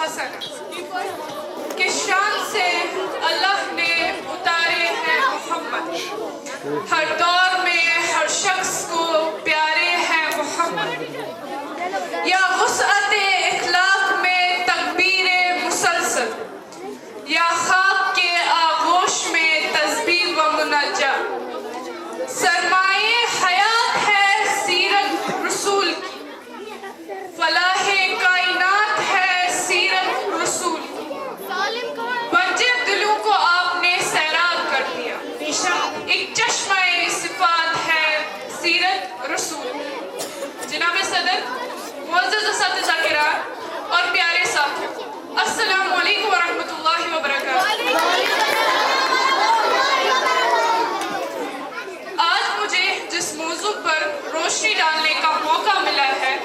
حسن کہ شان سے اللہ نے اتارے ہیں محمد، ہر دور میں ہر شخص کو پیارے ہیں محمد، یا وسعت اخلاق میں تکبیر مسلسل، یا خاک کے آغوش میں تسبیح و مناجا، سرمایہ حیات ہے سیرت رسول کی، فلاح کائنات ہے سیرت رسول کی، بنجے دلوں کو آپ نے سیراب کر دیا، ایک چشمہ صفات ہے سیرت رسول کی۔ جناب صدر، معزز اساتذہ کرام اور پیارے ساتھیوں، السلام علیکم ورحمۃ اللہ وبرکاتہ۔ آج مجھے جس موضوع پر روشنی ڈالنے کا موقع ملا ہے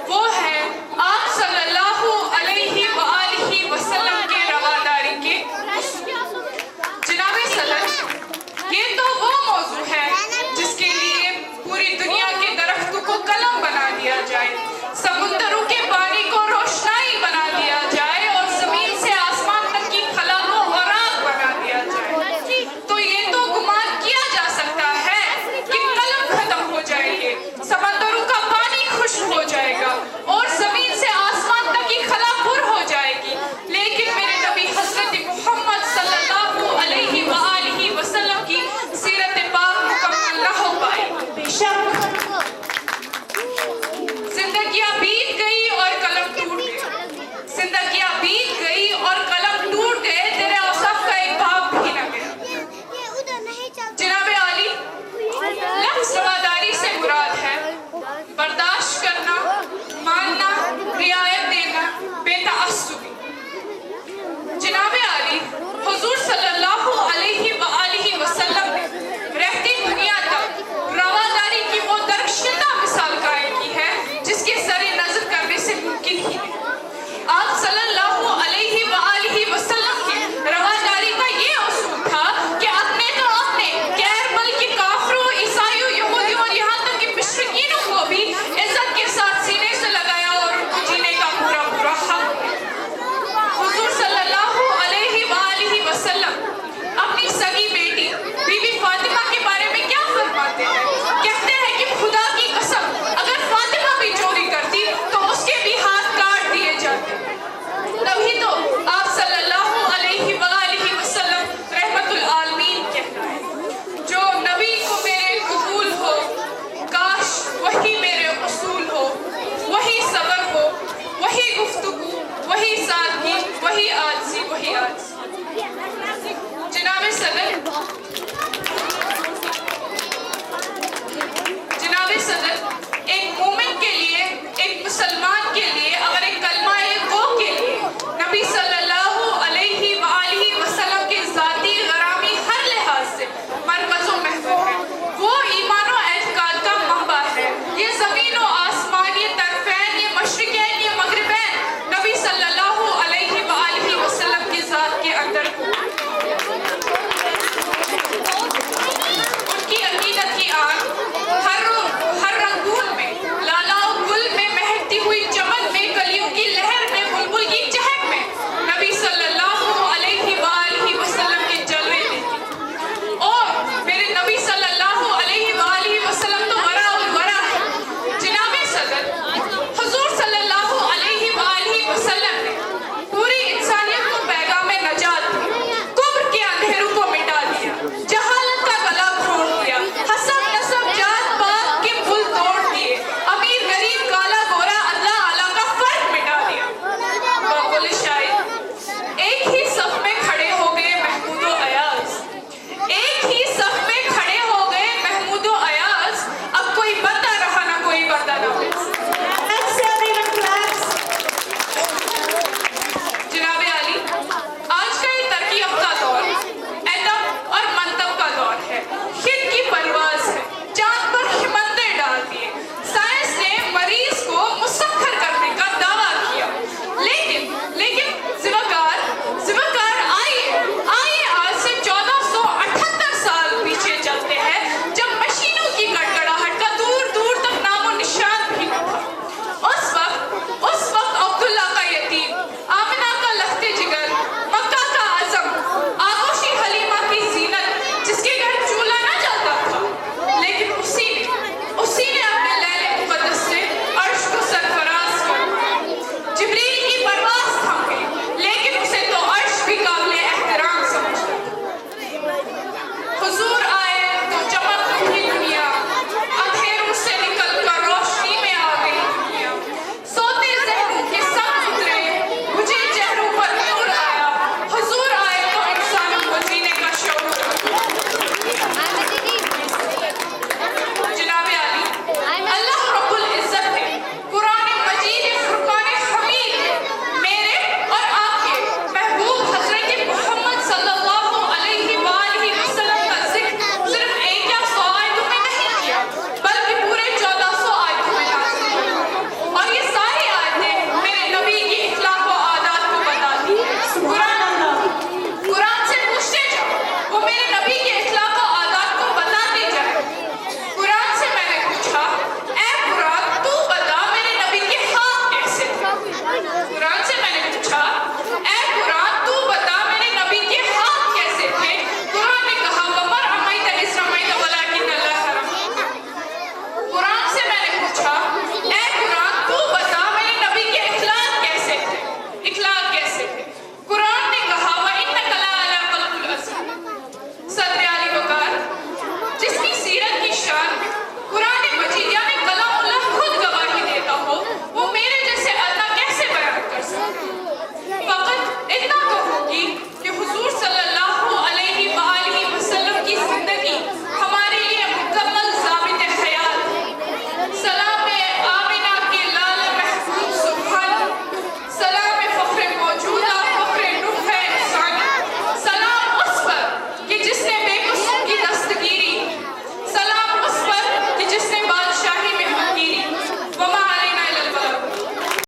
وہ ہے آپ صلی اللہ علیہ وآلہ وسلم کے رواداری کے اصول۔ جناب صدر، یہ تو وہ موضوع ہے جس کے لیے پوری دنیا کے درختوں کو قلم بنا